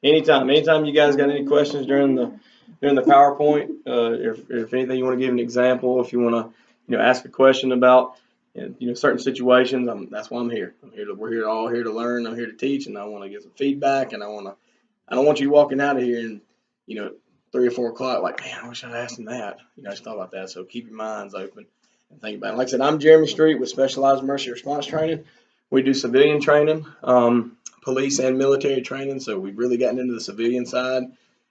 Anytime you guys got any questions during the PowerPoint, if anything you want to give an example, if you want to, ask a question about, certain situations, that's why I'm here. We're here all here to learn. I'm here to teach, and I want to get some feedback, and I don't want you walking out of here and, 3 or 4 o'clock, like, man, I wish I'd asked him that. I just thought about that. So keep your minds open and think about it. Like I said, I'm Jeremy Street with Specialized Emergency Response Training. We do civilian training, police and military training. So we've really gotten into the civilian side,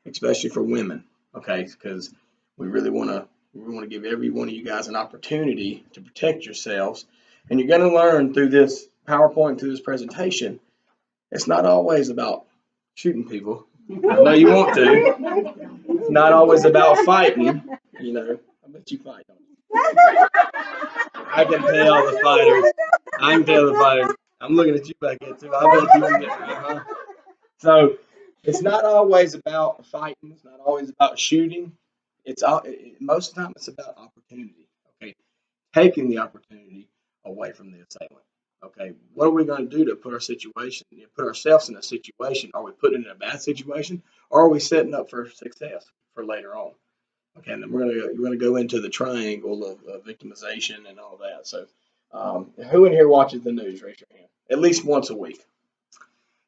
especially for women. Okay, because we really want to give every one of you guys an opportunity to protect yourselves. And you're going to learn through this PowerPoint, through this presentation, it's not always about shooting people. I know you want to. It's not always about fighting. I bet you fight. I can tell the fighters. I can tell the fighters. I'm looking at you back there too. I bet you. So it's not always about fighting. It's not always about shooting. Most of the time it's about opportunity. Okay, taking the opportunity away from the assailant. Okay, what are we going to do to put ourselves in a situation? Are we putting in a bad situation, or are we setting up for success for later on? Okay, and then we're gonna go into the triangle of victimization and all that. So, who in here watches the news? Raise your hand. At least once a week.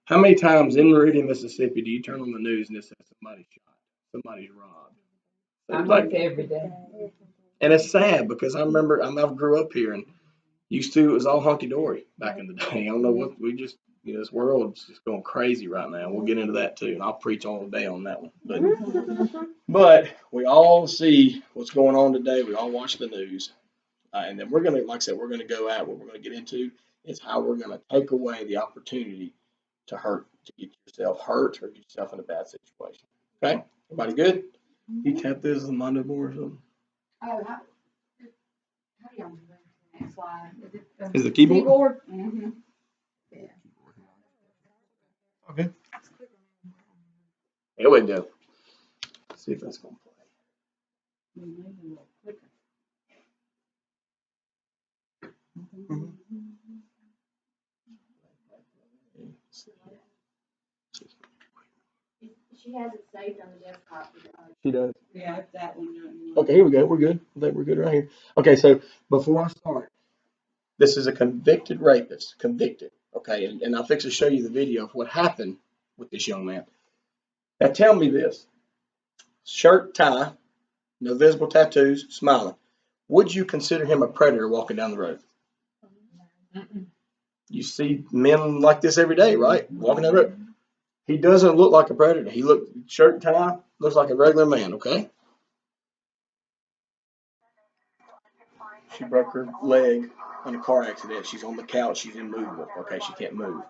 How many times in Meridian, Mississippi, do you turn on the news and it says somebody's shot, somebody's robbed? I'm like every day. And it's sad because I remember I grew up here and used to it was all hunky dory back in the day. I don't know what we just this world's just going crazy right now. We'll get into that too, and I'll preach all day on that one. But we all see what's going on today. We all watch the news, and then we're gonna, like I said, we're gonna go at what we're gonna get into is how we're gonna take away the opportunity to get yourself hurt or get yourself in a bad situation. Okay, everybody good? You tap this on Mondo board or something? Oh, how do y'all move on to the next slide? Is the keyboard? Mm-hmm. Yeah. Okay. Here we go. Let's see if that's gonna play. Maybe a little quicker. She has it saved on the desktop. She does. Yeah, that one. Okay, here we go. We're good. I think we're good right here. Okay, so before I start, this is a convicted rapist. Convicted. Okay, and I'll fix to show you the video of what happened with this young man. Now tell me this. Shirt, tie, no visible tattoos, smiling. Would you consider him a predator walking down the road? Mm-mm. You see men like this every day, right? Walking down the road. He doesn't look like a predator. He shirt, tie, looks like a regular man, okay? She broke her leg in a car accident. She's on the couch. She's immovable. Okay, she can't move.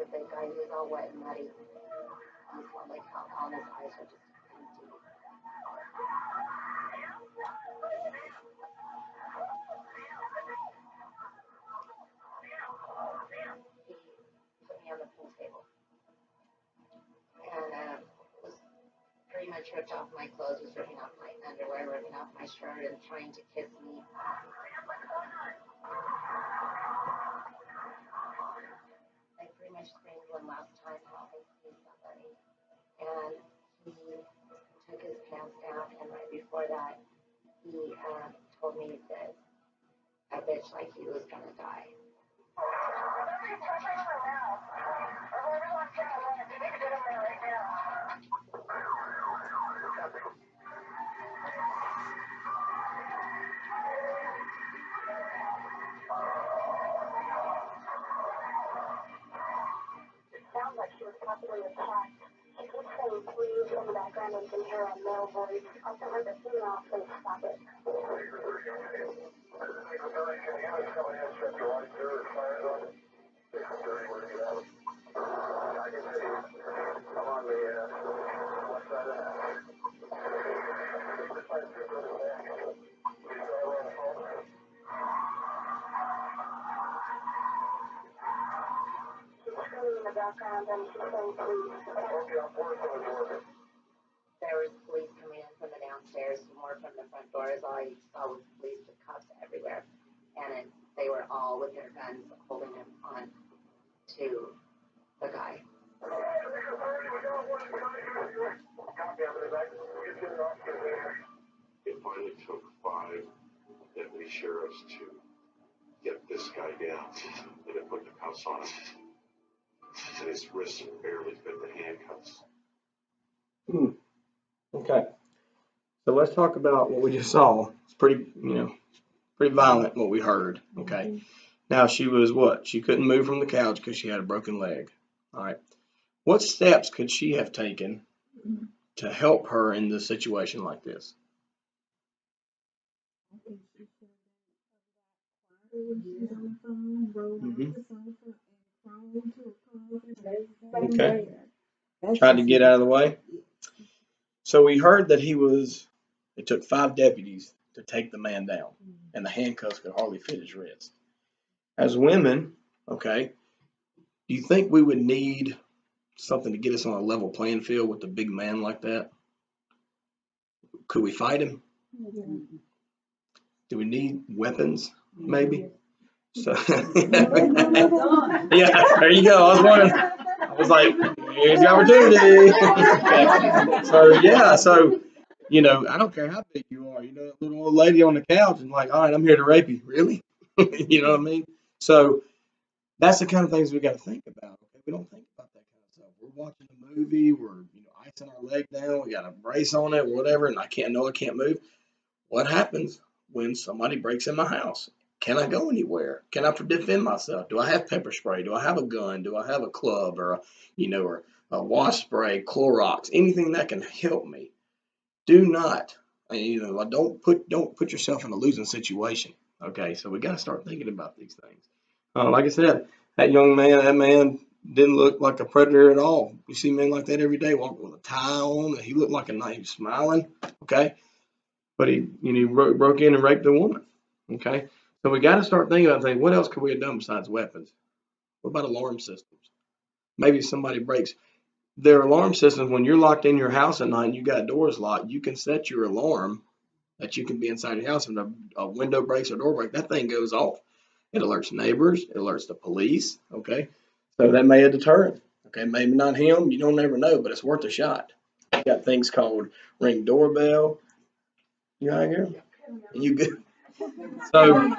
the big guy who was all wet and muddy. He smelled like alcohol, and his eyes were just empty. He put me on the pool table and was pretty much ripped off my clothes, was ripping off my underwear, ripping off my shirt, and trying to kiss me. I pretty much screamed one last time, help me, please, somebody. And he took his pants down, and right before that, he told me that a bitch like he was gonna die. Sounds like she was possibly attacked. She keeps saying please in the background and can hear a male voice. I'll send her the female, please stop it. Background and she's saying please. There was police coming in from the downstairs, more from the front doors. All I saw was police with cops everywhere, and they were all with their guns holding him on to the guy. It finally took 5 deputy sheriffs to get this guy down. They didn't put the cuffs on him. And his wrists barely fit the handcuffs. Okay. So let's talk about what we just saw. It's pretty, pretty violent what we heard. Okay. Now she was what? She couldn't move from the couch because she had a broken leg. All right. What steps could she have taken to help her in this situation like this? Okay. Tried to get out of the way. So we heard that it took 5 deputies to take the man down, and the handcuffs could hardly fit his wrist. As women, okay, do you think we would need something to get us on a level playing field with a big man like that? Could we fight him? Do we need weapons? Maybe. So yeah, there you go. I was wondering. I was like, here's the opportunity. Okay. So I don't care how big you are. That little old lady on the couch and like, all right, I'm here to rape you. Really? You know what I mean? So that's the kind of things we got to think about. Okay, we don't think about that kind of stuff. We're watching a movie. We're icing our leg down. We got a brace on it, whatever, and I can't move. What happens when somebody breaks in my house? Can I go anywhere? Can I defend myself? Do I have pepper spray? Do I have a gun? Do I have a club or a wasp spray, Clorox, anything that can help me? Do not, don't put yourself in a losing situation. Okay, so we got to start thinking about these things. Like I said, that man didn't look like a predator at all. You see men like that every day, walking with a tie on. He looked like a knife, smiling. Okay, but he broke in and raped a woman. Okay. So we got to start thinking about what else could we have done besides weapons? What about alarm systems? Maybe somebody breaks. There are alarm systems when you're locked in your house at night and you got doors locked. You can set your alarm that you can be inside your house, and a window breaks or door breaks, that thing goes off. It alerts neighbors. It alerts the police. Okay, so that may have deterred. Okay, maybe not him. You don't ever know, but it's worth a shot. You got things called Ring doorbell. You out here? You good? So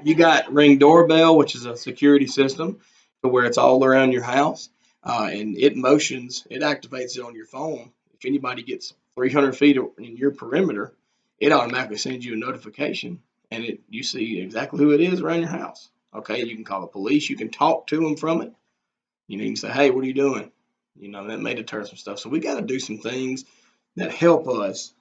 you got Ring doorbell, which is a security system to where it's all around your house, and it activates it on your phone. If anybody gets 300 feet in your perimeter, it automatically sends you a notification, and you see exactly who it is around your house. Okay, you can call the police. You can talk to them from it. You can say, hey, what are you doing? That may deter some stuff. So we got to do some things that help us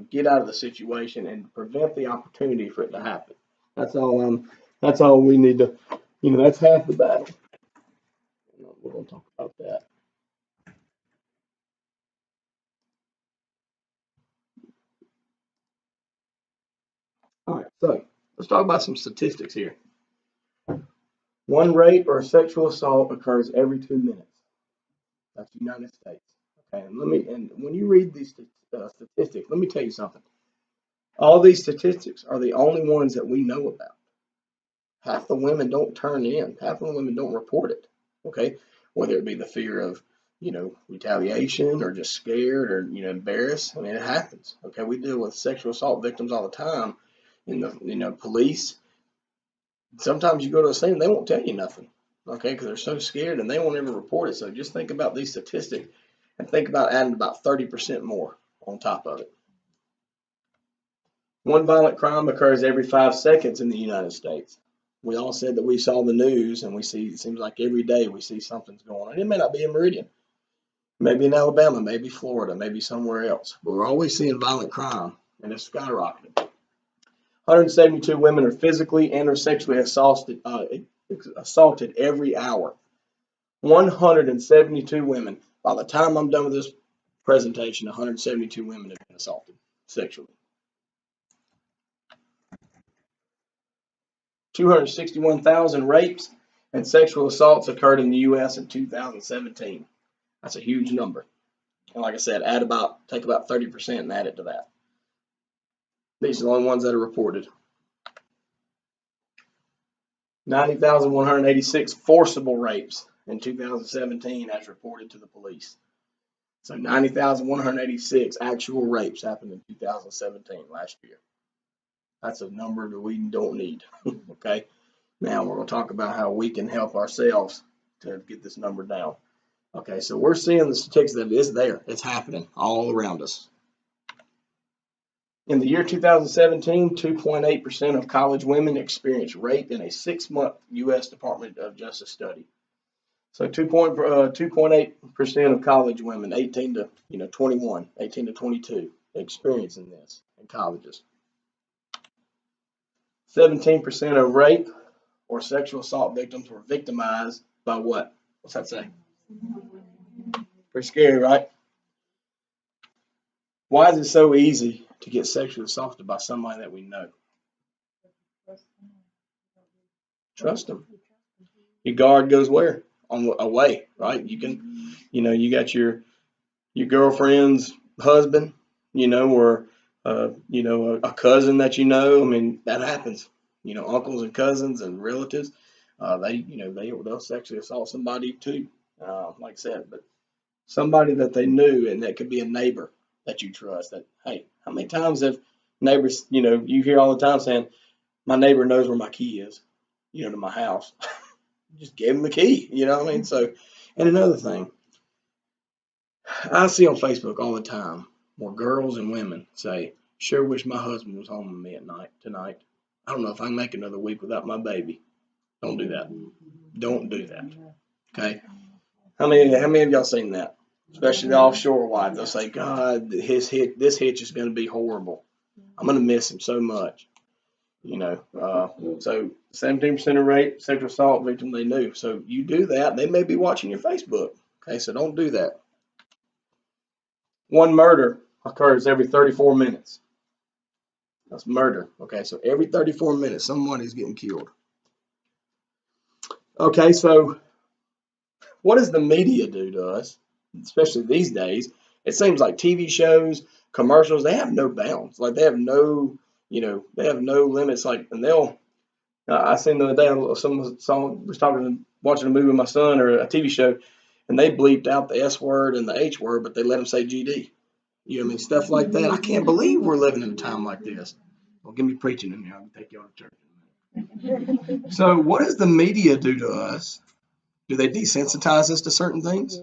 get out of the situation and prevent the opportunity for it to happen. That's all we need to, that's half the battle. we'll talk about that. All right, so let's talk about some statistics here. One rape or sexual assault occurs every 2 minutes. That's the United States. Okay, and when you read these statistics, let me tell you something. All these statistics are the only ones that we know about. Half the women don't turn in. Half the women don't report it. Okay, whether it be the fear of, retaliation or just scared or, embarrassed. I mean, it happens. Okay, we deal with sexual assault victims all the time in the, police. Sometimes you go to a scene, they won't tell you nothing. Okay, because they're so scared and they won't ever report it. So just think about these statistics and think about adding about 30% more on top of it. One violent crime occurs every 5 seconds in the United States. We all said that we saw the news and we see, it seems like every day we see something's going on. It may not be in Meridian, maybe in Alabama, maybe Florida, maybe somewhere else, but we're always seeing violent crime and it's skyrocketing. 172 women are physically and or sexually assaulted every hour. 172 women. By the time I'm done with this presentation, 172 women have been assaulted sexually. 261,000 rapes and sexual assaults occurred in the U.S. in 2017. That's a huge number. And like I said, take about 30% and add it to that. These are the only ones that are reported. 90,186 forcible rapes in 2017 as reported to the police. So 90,186 actual rapes happened in 2017, last year. That's a number that we don't need. Okay. Now we're going to talk about how we can help ourselves to get this number down. Okay, so we're seeing the statistics that it's there. It's happening all around us. In the year 2017, 2.8% of college women experienced rape in a 6-month U.S. Department of Justice study. So 2.8% of college women, 18 to 21, 18 to 22, experiencing this in colleges. 17% of rape or sexual assault victims were victimized by what? What's that say? Pretty scary, right? Why is it so easy to get sexually assaulted by somebody that we know? Trust them. Your guard goes where? Away, right? You can, you got your girlfriend's husband, or a cousin that you know. I mean, that happens. Uncles and cousins and relatives, they'll sexually assault somebody too. Like I said, but somebody that they knew, and that could be a neighbor that you trust. That, hey, how many times have neighbors, you hear all the time saying, my neighbor knows where my key is, to my house. Just give him the key, what I mean? So, and another thing, I see on Facebook all the time where girls and women say, sure wish my husband was home with me at night tonight. I don't know if I can make another week without my baby. Don't do that. Don't do that. Okay? How many of y'all seen that? Especially the offshore wives. They'll say, God, this hitch is going to be horrible. I'm going to miss him so much. So 17% of rape, sexual assault victim they knew. So you do that, they may be watching your Facebook. Okay, so don't do that. One murder occurs every 34 minutes. That's murder. Okay, so every 34 minutes, somebody's getting killed. Okay, so what does the media do to us, especially these days? It seems like TV shows, commercials, they have no bounds. Like they have no, they have no limits. Like, and I seen the other day, someone was watching a movie with my son or a TV show, and they bleeped out the S word and the H word, but they let them say GD. Stuff like that. I can't believe we're living in a time like this. Well, give me preaching in here. I'll take you all to church in a minute. So what does the media do to us? Do they desensitize us to certain things?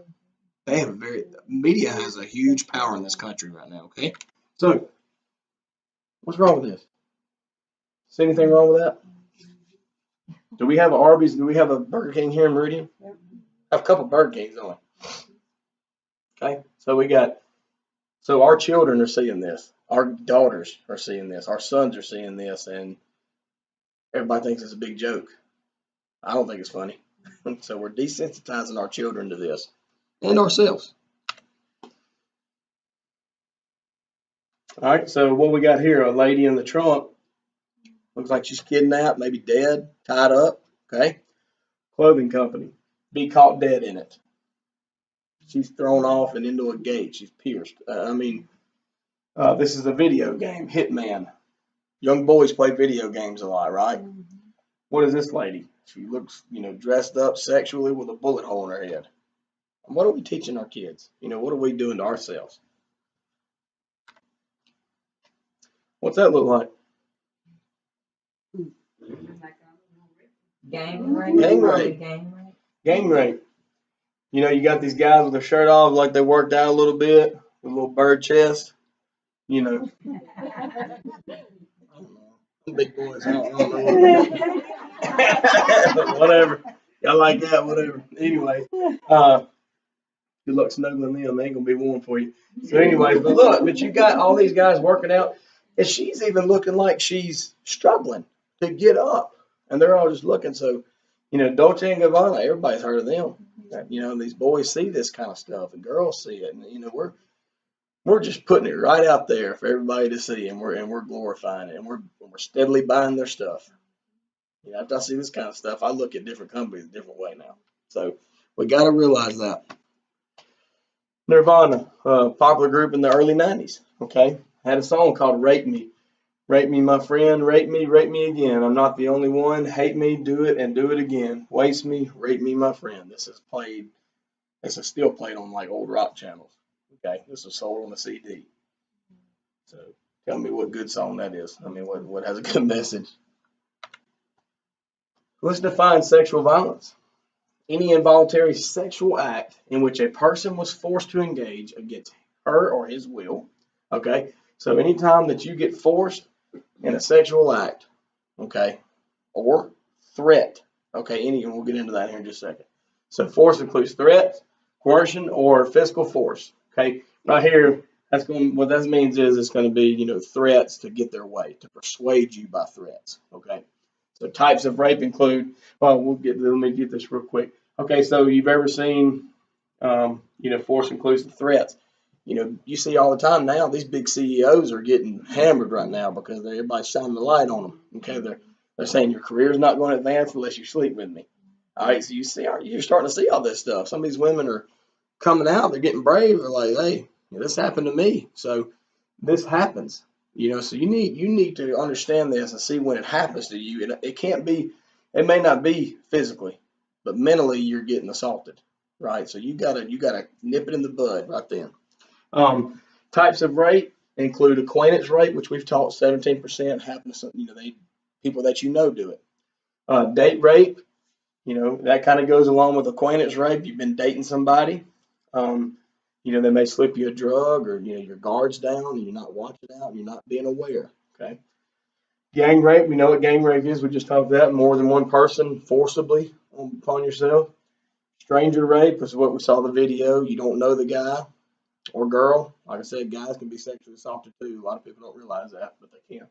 Media has a huge power in this country right now, okay? So, what's wrong with this? See anything wrong with that? Do we have an Arby's? Do we have a Burger King here in Meridian? Yep. I have a couple Burger Kings on. Okay, so our children are seeing this. Our daughters are seeing this. Our sons are seeing this, and everybody thinks it's a big joke. I don't think it's funny. So we're desensitizing our children to this and ourselves. All right, so what we got here, a lady in the trunk. Looks like she's kidnapped, maybe dead, tied up. Okay. Clothing company. Be caught dead in it. She's thrown off and into a gate. She's pierced. This is a video game, Hitman. Young boys play video games a lot, right? What is this lady? She looks, dressed up sexually with a bullet hole in her head. And what are we teaching our kids? What are we doing to ourselves? What's that look like? Gang rape. Gang rape. Gang rape. You got these guys with their shirt off like they worked out a little bit, with a little bird chest. I don't know. Big boys. I don't know. Whatever. Y'all like that, whatever. Anyway, good luck snuggling them. They ain't gonna be warm for you. So anyways, but you got all these guys working out, and she's even looking like she's struggling to get up, and they're all just looking. So, Dolce and Gabbana, everybody's heard of them. These boys see this kind of stuff, and girls see it, and we're just putting it right out there for everybody to see, and we're glorifying it, and we're steadily buying their stuff. After I see this kind of stuff, I look at different companies a different way now. So we got to realize that. Nirvana, a popular group in the early 90s, okay, had a song called Rape Me. Rape me, my friend, rape me again. I'm not the only one. Hate me, do it, and do it again. Waste me, rape me, my friend. This is still played on like old rock channels, okay? This was sold on a CD. So tell me what good song that is. What has a good message? Let's define sexual violence. Any involuntary sexual act in which a person was forced to engage against her or his will. Okay, so anytime that you get forced in a sexual act, okay, or threat, okay, and we'll get into that here in just a second. So force includes threat, coercion, or physical force. Okay, right here, what that means is it's going to be threats to get their way, to persuade you by threats. Okay. So types of rape include, let me get this real quick. Okay, so you've ever seen, force includes the threats. You see all the time now, these big CEOs are getting hammered right now because everybody's shining the light on them. Okay, they're saying your career's not going to advance unless you sleep with me. All right, so you're starting to see all this stuff. Some of these women are coming out, they're getting brave. They're like, hey, this happened to me. So this happens. So you need to understand this and see when it happens to you. And it may not be physically, but mentally you're getting assaulted, right? So you gotta nip it in the bud right then. Types of rape include acquaintance rape, which we've taught 17% happen to people that do it. Date rape, that kind of goes along with acquaintance rape. You've been dating somebody. They may slip you a drug, or your guard's down and you're not watching out and you're not being aware. Okay. Gang rape, we know what gang rape is. We just talked about that. More than one person forcibly upon yourself. Stranger rape is what we saw the video. You don't know the guy or girl. Like I said, guys can be sexually assaulted too. A lot of people don't realize that, but they can.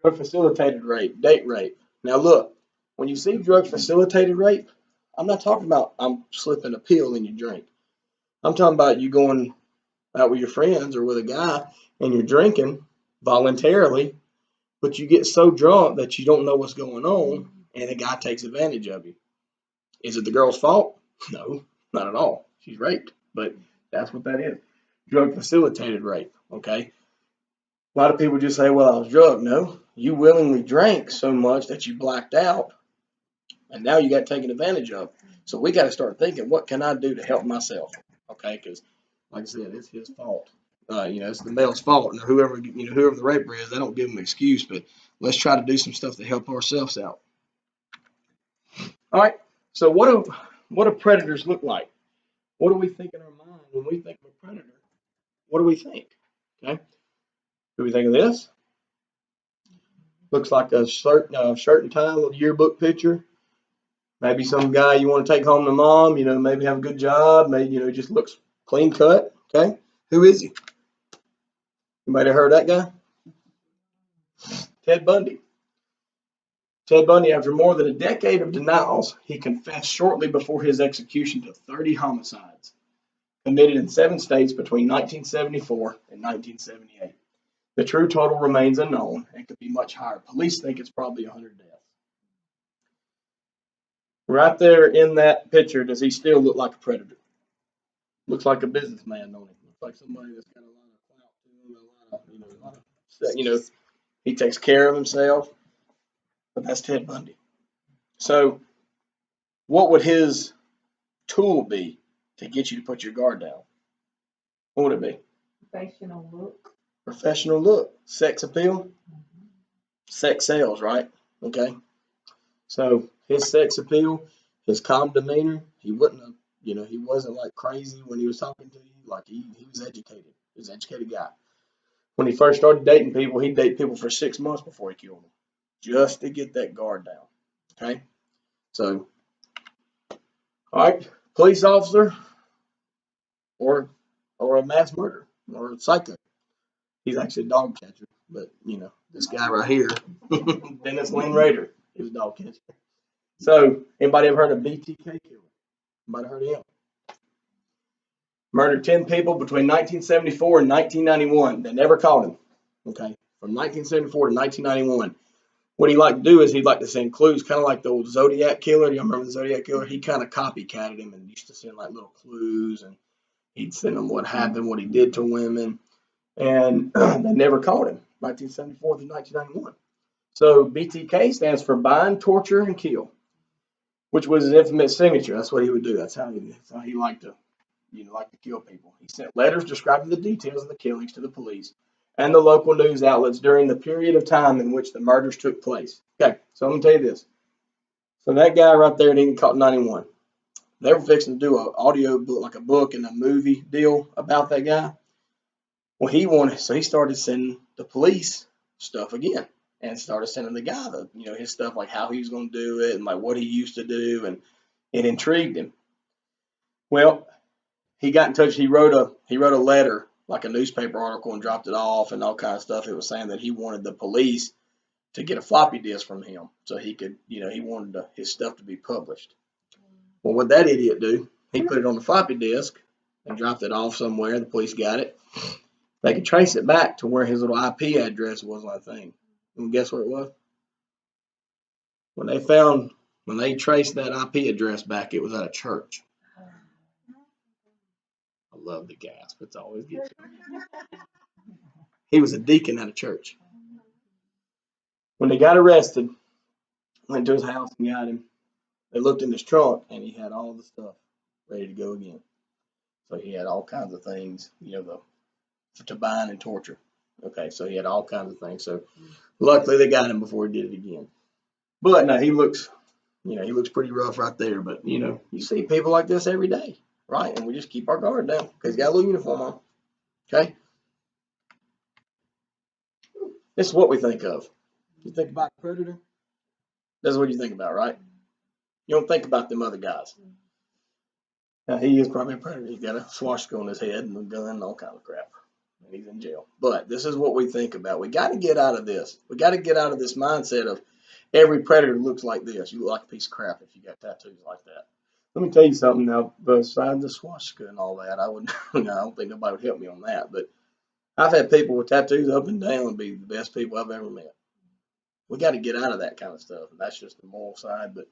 Drug facilitated rape, date rape. Now look, when you see drug facilitated rape, I'm not talking about I'm slipping a pill in your drink. I'm talking about you going out with your friends or with a guy and you're drinking voluntarily, but you get so drunk that you don't know what's going on and a guy takes advantage of you. Is it the girl's fault? No, not at all. She's raped, but that's what that is. Drug facilitated rape, okay? A lot of people just say, well, I was drugged. No, you willingly drank so much that you blacked out and now you got taken advantage of. So we got to start thinking, what can I do to help myself? Okay, because like I said, it's his fault. It's the male's fault, and whoever the raper is, they don't give him an excuse. But let's try to do some stuff to help ourselves out. All right. So what do predators look like? What do we think in our mind when we think of a predator? What do we think? Okay. Do we think of this? Looks like a shirt and tie, little yearbook picture. Maybe some guy you want to take home to mom. Maybe have a good job. Maybe just looks clean cut. Okay. Who is he? Anybody heard of that guy? Ted Bundy. Ted Bundy, after more than a decade of denials, he confessed shortly before his execution to 30 homicides committed in 7 states between 1974 and 1978. The true total remains unknown and could be much higher. Police think it's probably 100 deaths. Right there in that picture, does he still look like a predator? Looks like a businessman, don't he? Looks like somebody that's got a lot of clout to him, a lot of, he takes care of himself. But that's Ted Bundy. So, what would his tool be to get you to put your guard down? What would it be? Professional look. Professional look, sex appeal, sex sells, right? Okay. So his sex appeal, his calm demeanor, he wouldn't have, he wasn't like crazy when he was talking to you. Like he was educated. He was an educated guy. When he first started dating people, he'd date people for 6 months before he killed them, just to get that guard down. Okay. So, all right, police officer or a mass murderer or a psycho. He's actually a dog catcher, but this guy right here, Dennis Lynn Rader, he was a dog catcher. So, anybody ever heard of BTK killer? Anybody heard of him? Murdered 10 people between 1974 and 1991. They never caught him. Okay, from 1974 to 1991. What he liked to do is he'd like to send clues, kind of like the old Zodiac killer. Do you remember the Zodiac killer? He kind of copycatted him and used to send like little clues, and he'd send them what happened, what he did to women, and they never caught him. 1974 to 1991. So BTK stands for bind, torture, and kill, which was his infamous signature. That's what he would do. That's how he liked to, like to kill people. He sent letters describing the details of the killings to the police and the local news outlets during the period of time in which the murders took place. Okay, so I'm gonna tell you this. So that guy right there didn't get caught in 91. They were fixing to do an audio book, like a book and a movie deal about that guy. Well, so he started sending the police stuff again, and started sending the guy his stuff, like how he was going to do it and like what he used to do, and it intrigued him. Well, he got in touch. He wrote a letter, like a newspaper article, and dropped it off and all kind of stuff. It was saying that he wanted the police to get a floppy disk from him so he could, he wanted his stuff to be published. Well, what that idiot do? He put it on the floppy disk and dropped it off somewhere. The police got it. They could trace it back to where his little IP address was on that thing. And guess where it was? When they traced that IP address back, it was at a church. I love the gasp. It's always good. He was a deacon at a church. When they got arrested, went to his house and got him. They looked in his trunk, and he had all the stuff ready to go again. So he had all kinds of things, to bind and torture. Okay, so he had all kinds of things. So luckily they got him before he did it again. But no, he looks pretty rough right there. But you see people like this every day, right? And we just keep our guard down because he's got a little uniform on. Okay, this is what we think of. You think about a predator. That's what you think about, right? You don't think about them other guys. Now he is probably a predator. He's got a swastika on his head and a gun and all kind of crap. And he's in jail. But this is what we think about. We got to get out of this. We got to get out of this mindset of every predator looks like this. You look like a piece of crap if you got tattoos like that. Let me tell you something now. Besides the swastika and all that, I don't think nobody would help me on that. But I've had people with tattoos up and down be the best people I've ever met. We got to get out of that kind of stuff. And that's just the moral side. But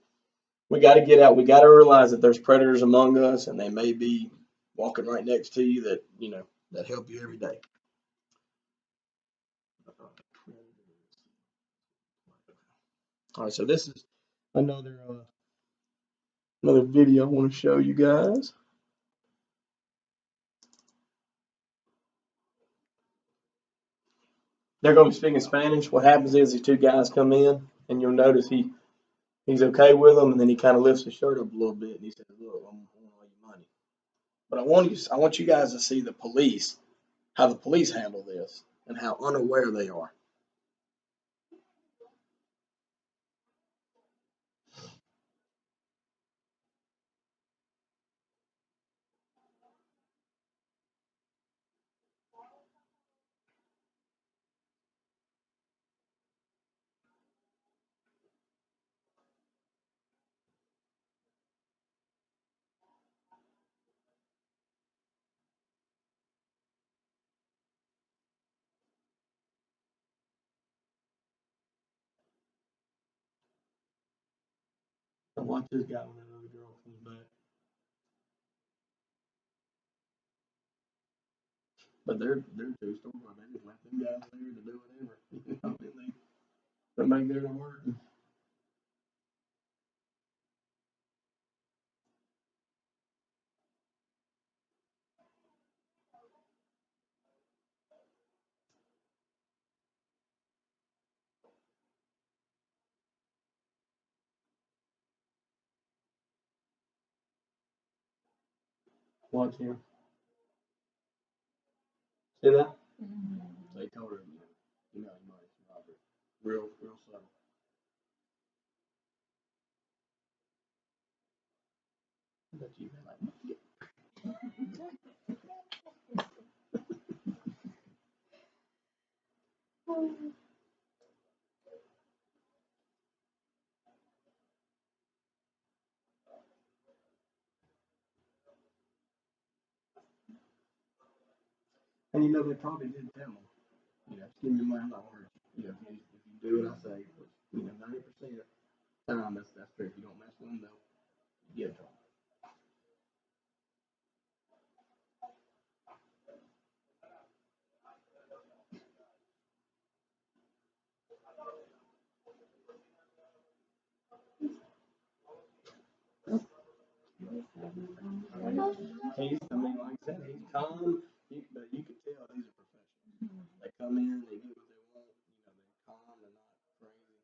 we got to get out. We got to realize that there's predators among us, and they may be walking right next to you that that help you every day. All right, so this is another video I want to show you guys. They're going to be speaking Spanish. What happens is these two guys come in, and you'll notice he's okay with them, and then he kind of lifts his shirt up a little bit, and he says, "Look, I want all your money." But I want you guys to see how the police handle this, and how unaware they are. watch this guy when that other girl comes back. But they're two stores. They just let them guys there to do whatever. You know, they make their work. Watch him. See that? They told her, you know, Robert. Real subtle. But you been like, and you know, they probably did tell him, you know, give me money, I'm not worried. You know, if you do what I say, you know, 90% of the time, that's true. If you don't mess with them, they'll get in trouble. I mean, like I said, he's calm, but you can tell these are professionals. They come in, they get what they want, you know, they're calm, they're not crazy.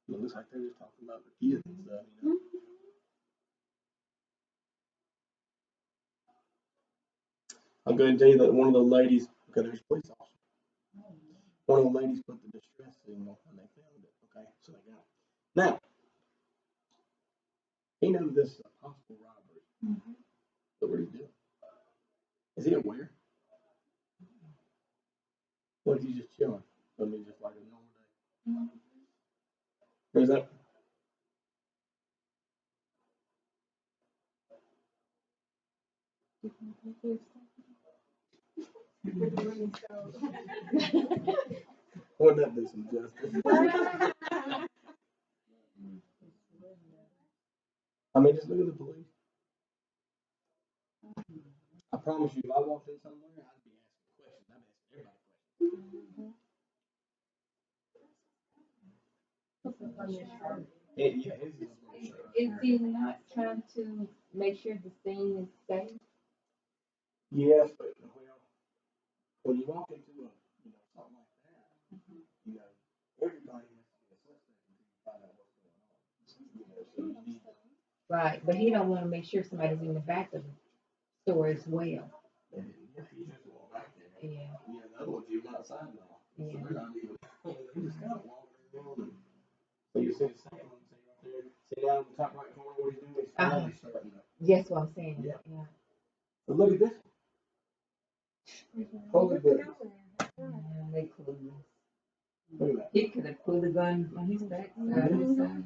It looks like they're just talking about the kids and stuff, you know. I'll go ahead and tell you that one of the ladies, okay, there's a police officer. One of the ladies put the distress signal and they found it. Okay, so they got it. Now, he knows this is a possible robbery. But what he's doing? Is he aware? Or is he just chilling? I mean, just like a normal day? Where's that? Wouldn't that do some justice? I mean, just look at the police. I promise you, if I walked in somewhere, I'd be asking questions. I'd be asking everybody questions. Is he not trying to make sure the scene is safe? Yes, but well, when you walk into a, you know, something like that, you know, everybody has to be a suspect until you find out what's going on. You know, so you need to, Right, but he don't want to make sure somebody's in the back of the store as well. you just walk back there. Yeah. Yeah, the other ones you outside now. So they're not even, they just kind of walking around and so you see the second one, see right there, see down in the top right corner what he's doing, he's finally starting to. That's what I'm saying. Yeah. Yeah. But look at this one. Holy goodness. Yeah, they clueless. Look at that. He could have pulled the gun on his back side. His side.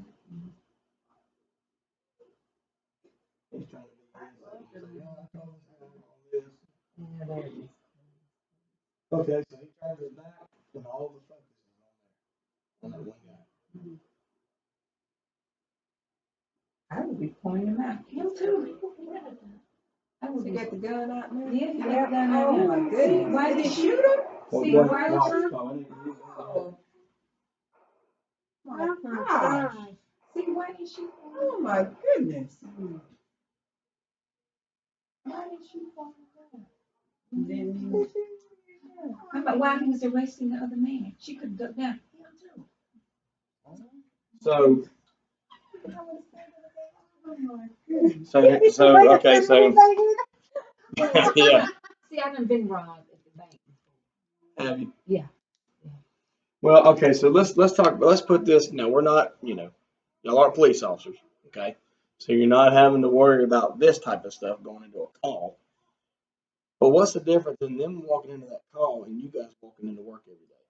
He's trying to be say, oh, I told him all this. Yeah, there it is. Okay, so he turns his back and all the focus is on that one guy. I would be pointing him out. Him too. I would got the gun out now. Yeah, he got the gun out. Oh my goodness. Why did he shoot him? See why he shot him? Oh my gosh. See why did he shoot him? Oh my goodness. Why did he shoot him? Then How about while he was arresting the other man? She could duck down. Him too. So, oh my goodness. so okay, so yeah. See, I done been robbed at the bank. Have you? Yeah. Well, okay, so let's talk. Let's put this. No, we're not. You know, y'all aren't police officers. Okay, so you're not having to worry about this type of stuff going into a call. But what's the difference in them walking into that call and you guys walking into work every day,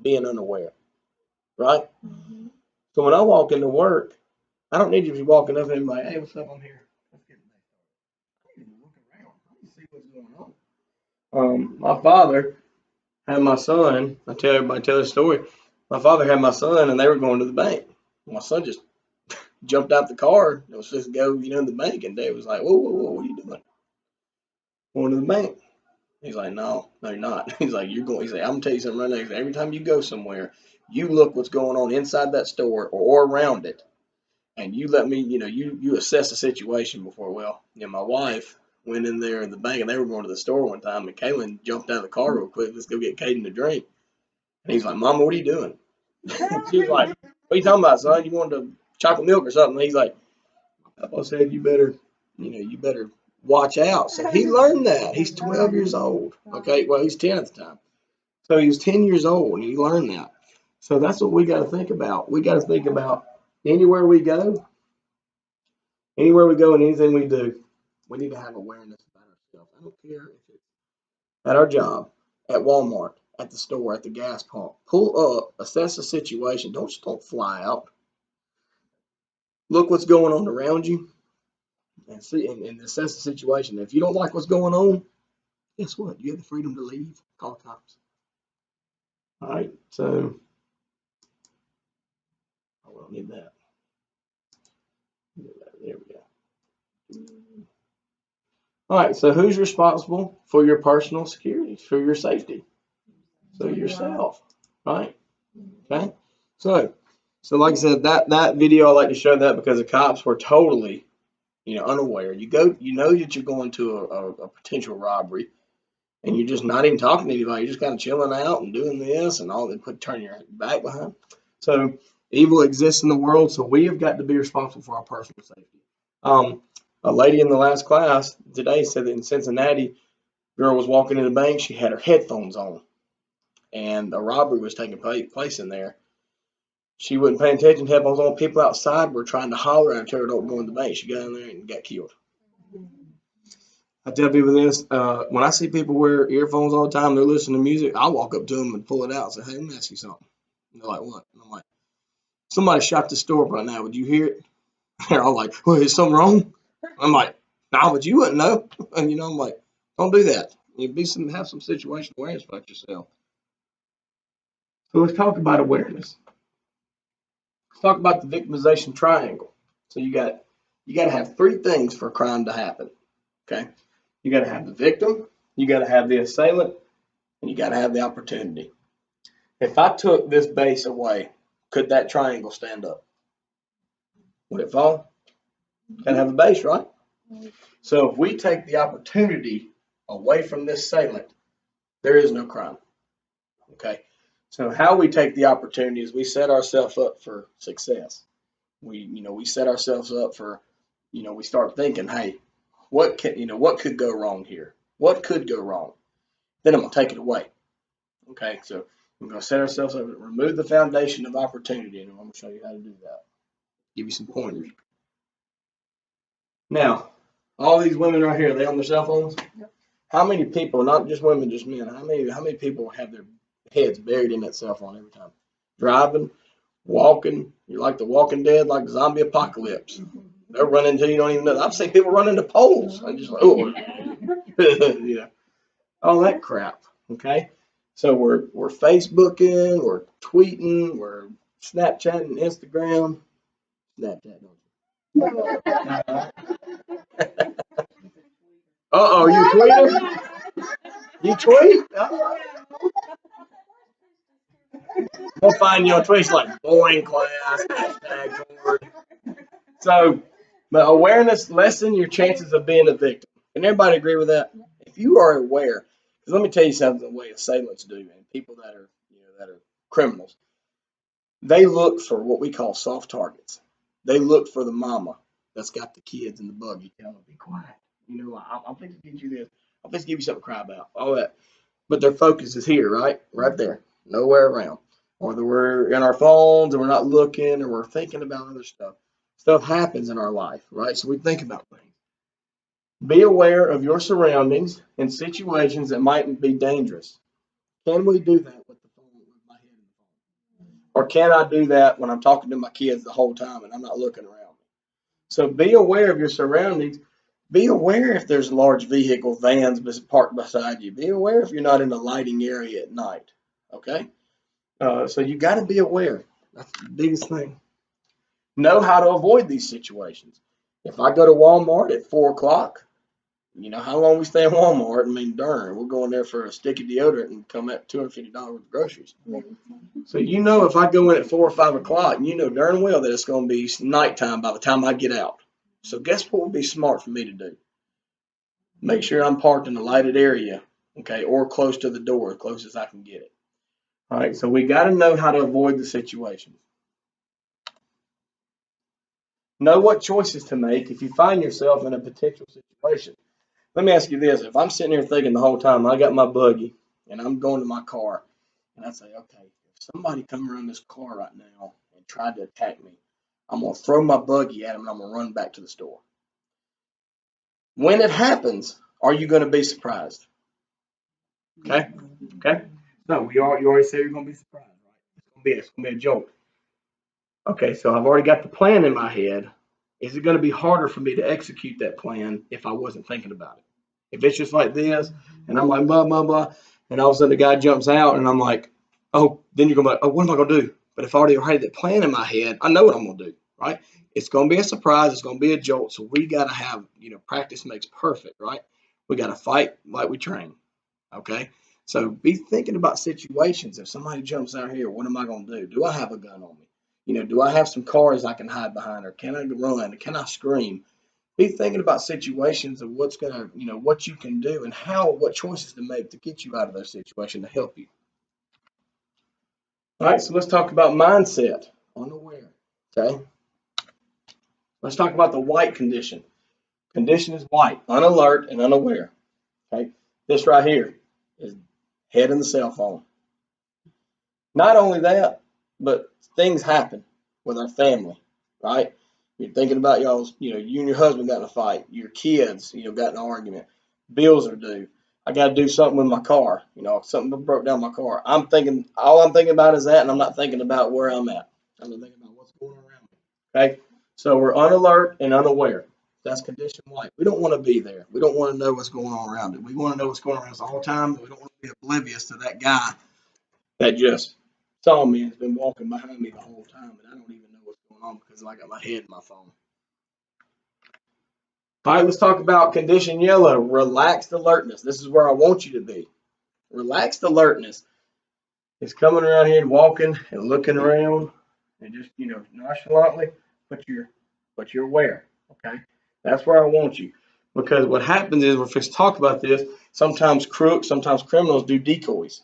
being unaware, right? Mm-hmm. So when I walk into work, I don't need you to be walking up and be like, "Hey, what's up? I'm here. Let's get the day started." I need to look around. I need to see what's going on. My father, had my son. I tell everybody, tell the story. My father had my son, and they were going to the bank. My son just jumped out the car. It was supposed to go, to the bank, and Dad was like, "Whoa, whoa, whoa, what are you doing? Going to the bank?" He's like, "No, no, you're not." He's like, "You're going." He's like, "I'm gonna tell you something right now. He's like, every time you go somewhere, you look what's going on inside that store or around it, and you let me, you assess the situation before." Well, my wife went in there in the bank, and they were going to the store one time, and Kaylin jumped out of the car real quick. Let's go get Caden a drink. And he's like, "Mama, what are you doing?" She was like, "What are you talking about, son? You wanted chocolate milk or something?" And he's like, "Papa said you better watch out." So he learned that. He's 12 years old. Okay, well, he's 10 at the time. So he was 10 years old, and he learned that. So that's what we got to think about. We got to think about anywhere we go, and anything we do, we need to have awareness about ourselves. I don't care if it's at our job, at Walmart, at the store, at the gas pump. Pull up, assess the situation. Don't fly out. Look what's going on around you and see and assess the situation. If you don't like what's going on, guess what? You have the freedom to leave. Call the cops. All right, so I will need that. There we go. All right, so who's responsible for your personal security, for your safety? So yourself, right? Okay. So like I said, that video I like to show that because the cops were totally, unaware. You know that you're going to a potential robbery, and you're just not even talking to anybody. You're just kind of chilling out and doing this and all. They turn your back behind. So evil exists in the world. So we have got to be responsible for our personal safety. A lady in the last class today said that in Cincinnati, a girl was walking in the bank. She had her headphones on, and a robbery was taking place in there. She wasn't paying attention. Headphones on. People outside were trying to holler at her, tell her don't go in the bank. She got in there and got killed. I tell people this, when I see people wear earphones all the time, they're listening to music, I walk up to them and pull it out and say, "Hey, let me ask you something." And they're like, "What?" And I'm like, "Somebody shot the store up right now. Would you hear it?" They're all like, "Well, is something wrong?" I'm like, "No, but you wouldn't know." And I'm like, "Don't do that. Have some situational awareness about yourself." So let's talk about awareness. Let's talk about the victimization triangle. So you got to have three things for a crime to happen. Okay, you got to have the victim, you got to have the assailant, and you got to have the opportunity. If I took this base away, could that triangle stand up? Would it fall? Got to have a base, right? So if we take the opportunity away from this assailant, there is no crime. Okay. So how we take the opportunity is we set ourselves up for success. We set ourselves up for, we start thinking, hey, what could go wrong here? What could go wrong? Then I'm gonna take it away. Okay, so we're gonna set ourselves up, remove the foundation of opportunity, and I'm gonna show you how to do that. Give you some pointers. Now, all these women right here, are they on their cell phones? Yep. How many people, not just women, just men, how many people have their heads buried in that cell phone every time? Driving, walking, you're like the Walking Dead, like the zombie apocalypse. They're running into you don't even know. I've seen people run into poles. I'm just like, oh, all that crap. Okay, so we're Facebooking, we're tweeting, we're Snapchatting, Instagram, Snapchat. You tweeter? You tweet? We'll find you on Twitch like boring class, hashtag bored. So, but awareness lessen your chances of being a victim. Can everybody agree with that? If you are aware, because let me tell you something the way assailants do, and people that are that are criminals, they look for what we call soft targets. They look for the mama that's got the kids in the buggy. Tell them be quiet. I'm fixing to get you this. I'm fixing to give you something to cry about. All that. But their focus is here, right? Right there. Nowhere around. Or that we're in our phones and we're not looking or we're thinking about other stuff. Stuff happens in our life, right? So we think about things. Be aware of your surroundings and situations that might be dangerous. Can we do that with the phone, with my head in the phone? Or can I do that when I'm talking to my kids the whole time and I'm not looking around me? So be aware of your surroundings. Be aware if there's large vehicle vans parked beside you. Be aware if you're not in a lighting area at night. Okay? So you got to be aware. That's the biggest thing. Know how to avoid these situations. If I go to Walmart at 4 o'clock, you know how long we stay in Walmart. I mean, darn, we're going there for a stick of deodorant and come at $250 worth of groceries. So you know if I go in at 4 or 5 o'clock, you know darn well that it's going to be nighttime by the time I get out. So guess what would be smart for me to do? Make sure I'm parked in a lighted area, okay, or close to the door, as close as I can get it. All right, so we got to know how to avoid the situation. Know what choices to make if you find yourself in a potential situation. Let me ask you this. If I'm sitting here thinking the whole time, I got my buggy and I'm going to my car, and I say, okay, if somebody come around this car right now and tried to attack me, I'm going to throw my buggy at them and I'm going to run back to the store. When it happens, are you going to be surprised? Okay? Okay? No, you already said you're going to be surprised, right? It's going to be a joke. Okay, so I've already got the plan in my head. Is it going to be harder for me to execute that plan if I wasn't thinking about it? If it's just like this, and I'm like, blah, blah, blah, and all of a sudden the guy jumps out, and I'm like, oh, then you're going to be like, oh, what am I going to do? But if I already had that plan in my head, I know what I'm going to do, right? It's going to be a surprise. It's going to be a jolt. So we got to have, practice makes perfect, right? We got to fight like we train, okay? So be thinking about situations. If somebody jumps out here, what am I going to do? Do I have a gun on me? Do I have some cars I can hide behind, or can I run? Can I scream? Be thinking about situations of what's gonna, what you can do and what choices to make to get you out of those situations to help you. All right, so let's talk about mindset, unaware. Okay, let's talk about the white condition. Condition is white, unalert and unaware. Okay, this right here is head in the cell phone. Not only that, but things happen with our family, right? You're thinking about y'all's, you and your husband got in a fight, your kids, got in an argument, bills are due. I got to do something with my car, something broke down my car. All I'm thinking about is that, and I'm not thinking about where I'm at. I'm thinking about what's going on around me. Okay, so we're unalert and unaware. That's condition white. We don't want to be there. We don't want to know what's going on around it. We want to know what's going on around us all the time, but we don't want to be oblivious to that guy that just saw me and has been walking behind me the whole time, and I don't even know what's going on because I got my head in my phone. All right, let's talk about condition yellow, relaxed alertness. This is where I want you to be. Relaxed alertness is coming around here and walking and looking around and just, nonchalantly, but you're aware, okay? That's where I want you. Because what happens is, if we talk about this, sometimes crooks, sometimes criminals do decoys.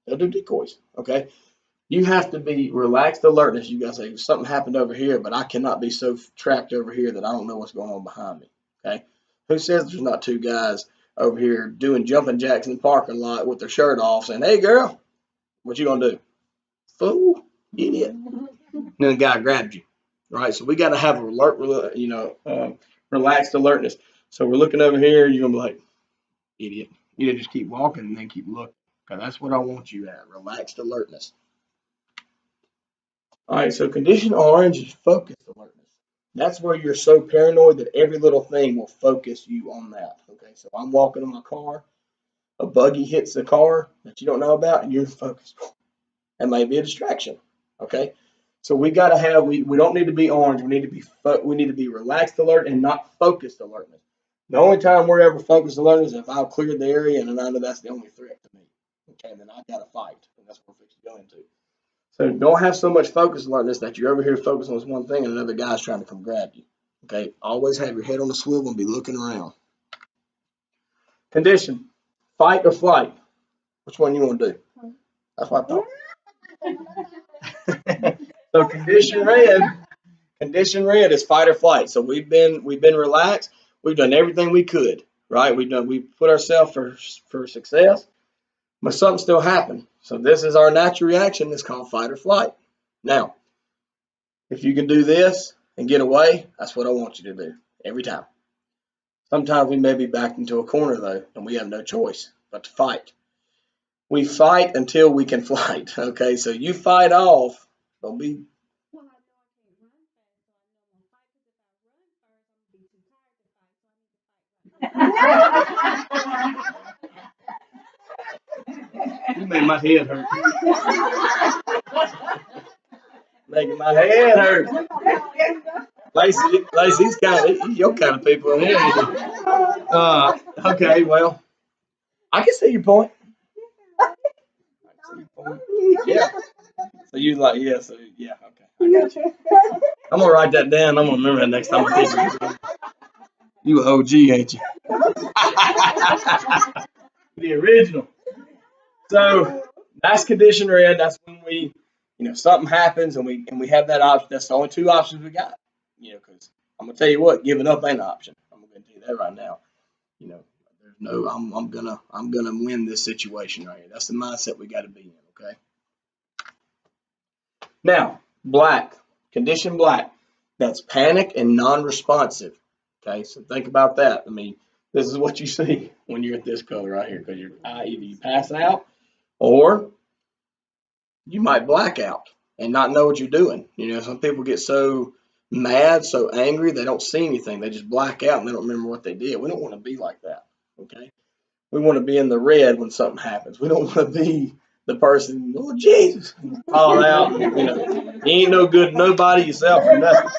They'll do decoys, okay? You have to be relaxed alertness. You guys say something happened over here, but I cannot be so trapped over here that I don't know what's going on behind me. Okay, who says there's not two guys over here doing jumping jacks in the parking lot with their shirt off, saying, "Hey, girl, what you gonna do?" Fool, idiot. And then the guy grabbed you. Right, so we got to have relaxed alertness. So we're looking over here. You're gonna be like, "Idiot." Just keep walking and then keep looking. Okay, that's what I want you at. Relaxed alertness. All right, so condition orange is focused alertness. That's where you're so paranoid that every little thing will focus you on that. Okay, so I'm walking in my car, a buggy hits the car that you don't know about, and you're focused. That may be a distraction. Okay, so we got to have we don't need to be orange. We need to be relaxed alert and not focused alertness. The only time we're ever focused alert is if I've cleared the area and I know that's the only threat to me. Okay, and then I've got to fight, and that's what we're fixing to go into. So don't have so much focus alertness that you're over here focused on this one thing and another guy's trying to come grab you. Okay, always have your head on the swivel and be looking around. Condition, fight or flight. Which one you want to do? That's what I thought. So condition red is fight or flight. So we've been relaxed. We've done everything we could, right? We put ourselves for success, but something still happened. So this is our natural reaction. It's called fight or flight. Now, if you can do this and get away, that's what I want you to do every time. Sometimes we may be backed into a corner though, and we have no choice but to fight. We fight until we can flight. Okay, so you fight off. Don't be. You made my head hurt. Making my head hurt. Lacey's he's your kind of people in here. Okay, well, I can see your point. Yeah. So you like, yeah, so yeah, okay. I got you. I'm gonna write that down. I'm gonna remember that next time I think of it. You an OG, ain't you? The original. So that's condition red. That's when we, something happens and we have that option. That's the only two options we got. Because I'm gonna tell you what, giving up ain't an option. I'm gonna tell you that right now. There's no, I'm gonna win this situation right here. That's the mindset we got to be in. Okay. Now, black, condition black. That's panic and non-responsive. Okay, so think about that. I mean, this is what you see when you're at this color right here, because either you pass out or you might black out and not know what you're doing. Some people get so mad, so angry, they don't see anything. They just black out and they don't remember what they did. We don't want to be like that. Okay, we want to be in the red when something happens. We don't want to be the person, oh Jesus, fall out. You ain't no good to nobody, yourself or nothing.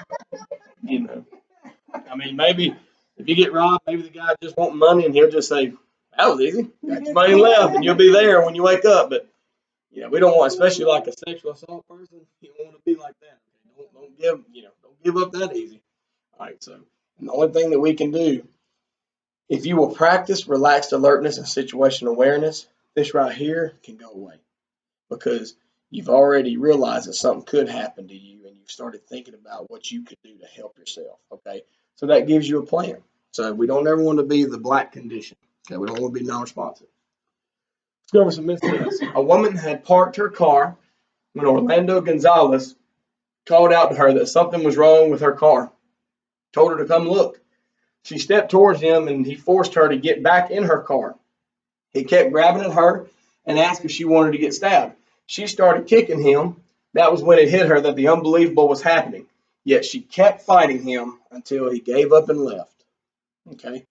I mean, maybe if you get robbed, maybe the guy just wants money and he'll just say, that was easy. Got your money left, and you'll be there when you wake up. But we don't want, especially like a sexual assault person, you don't want to be like that. Don't give up that easy. All right, so the only thing that we can do, if you will practice relaxed alertness and situational awareness, this right here can go away because you've already realized that something could happen to you and you've started thinking about what you could do to help yourself. Okay, so that gives you a plan. So we don't ever want to be the black condition. Okay, we don't want to be non-responsive. Let's go over some mistakes. A woman had parked her car when Orlando Gonzalez called out to her that something was wrong with her car. Told her to come look. She stepped towards him and he forced her to get back in her car. He kept grabbing at her and asked if she wanted to get stabbed. She started kicking him. That was when it hit her that the unbelievable was happening. Yet she kept fighting him until he gave up and left. Okay?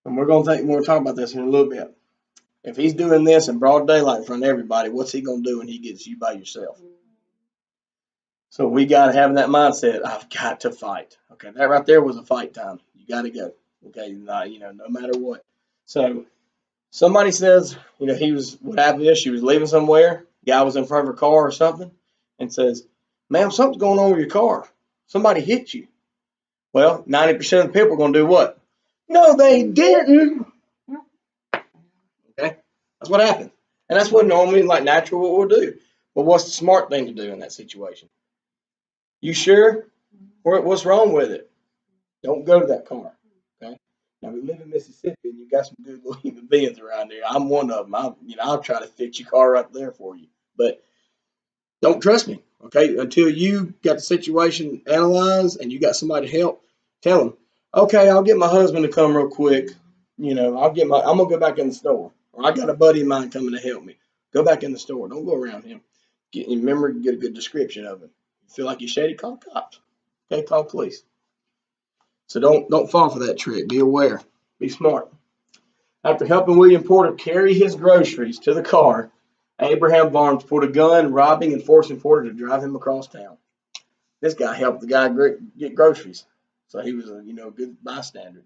And we're going to talk about this in a little bit. If he's doing this in broad daylight in front of everybody, what's he going to do when he gets you by yourself? So we got to have that mindset. I've got to fight. Okay, that right there was a fight time. You got to go. Okay, no matter what. So somebody says, what happened is she was leaving somewhere. Guy was in front of her car or something and says, ma'am, something's going on with your car. Somebody hit you. Well, 90% of the people are going to do what? No, they didn't. Okay, that's what happened. And that's what normally, like natural, what we'll do. But what's the smart thing to do in that situation? You sure? What's wrong with it? Don't go to that car. Okay. Now we live in Mississippi, and you got some good human beings around there. I'm one of them. I'll try to fix your car right there for you. But don't trust me. Okay. Until you got the situation analyzed and you got somebody to help, tell them, okay, I'll get my husband to come real quick. I'm gonna go back in the store. Or I got a buddy of mine coming to help me. Go back in the store. Don't go around him. Remember, get a good description of him. Feel like you're shady, call the cops. Okay, call police. So don't fall for that trick. Be aware. Be smart. After helping William Porter carry his groceries to the car, Abraham Barnes pulled a gun, robbing and forcing Porter to drive him across town. This guy helped the guy get groceries, so he was a good bystander.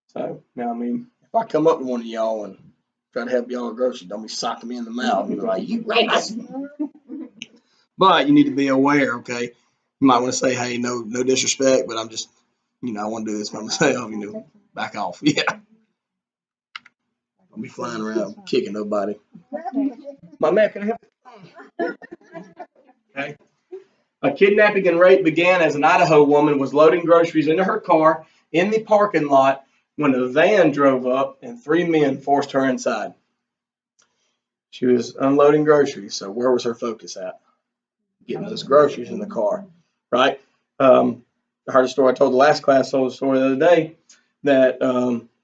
So now, if I come up to one of y'all and try to help y'all with groceries, don't be socking me in the mouth. You're like, you rapist. But you need to be aware, okay? You might want to say, hey, no disrespect, but I'm just, I want to do this by myself, back off. Yeah. Don't be flying around kicking nobody. My man, can I help? Okay. A kidnapping and rape began as an Idaho woman was loading groceries into her car in the parking lot when a van drove up and 3 men forced her inside. She was unloading groceries, so where was her focus at? Getting those groceries in the car, right? I heard a story. I told the last class. Told a story the other day that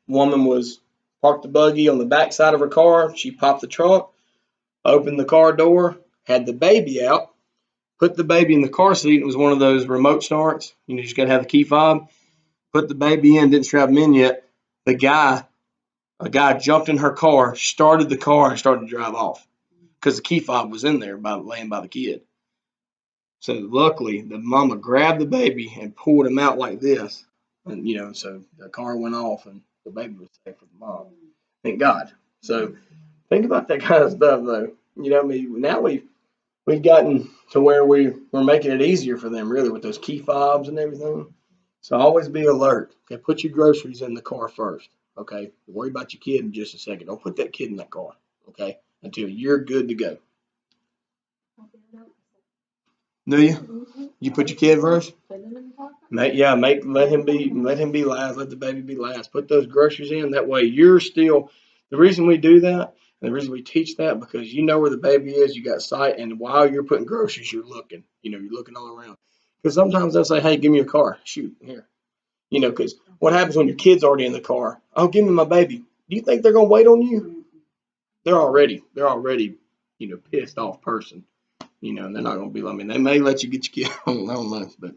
woman was parked the buggy on the back side of her car. She popped the trunk, opened the car door, had the baby out, put the baby in the car seat. It was one of those remote starts. You just got to have the key fob. Put the baby in, didn't strap him in yet. A guy jumped in her car, started the car, and started to drive off because the key fob was in there laying by the kid. So luckily, the mama grabbed the baby and pulled him out like this, and so the car went off and the baby was safe with the mom. Thank God. So think about that kind of stuff, though. Now we've gotten to where we're making it easier for them, really, with those key fobs and everything. So always be alert. Okay, put your groceries in the car first. Okay, worry about your kid in just a second. Don't put that kid in that car. Okay, until you're good to go. Do you? You put your kid first? Let him be last. Let the baby be last. Put those groceries in. That way you're still. The reason we do that, and the reason we teach that, because you know where the baby is. You got sight, and while you're putting groceries, you're looking. You're looking all around. Because sometimes they'll say, "Hey, give me your car. Shoot here." Because what happens when your kid's already in the car? Oh, give me my baby. Do you think they're gonna wait on you? They're already, pissed off person. And they're not gonna be. I mean, they may let you get your kid. I don't know, but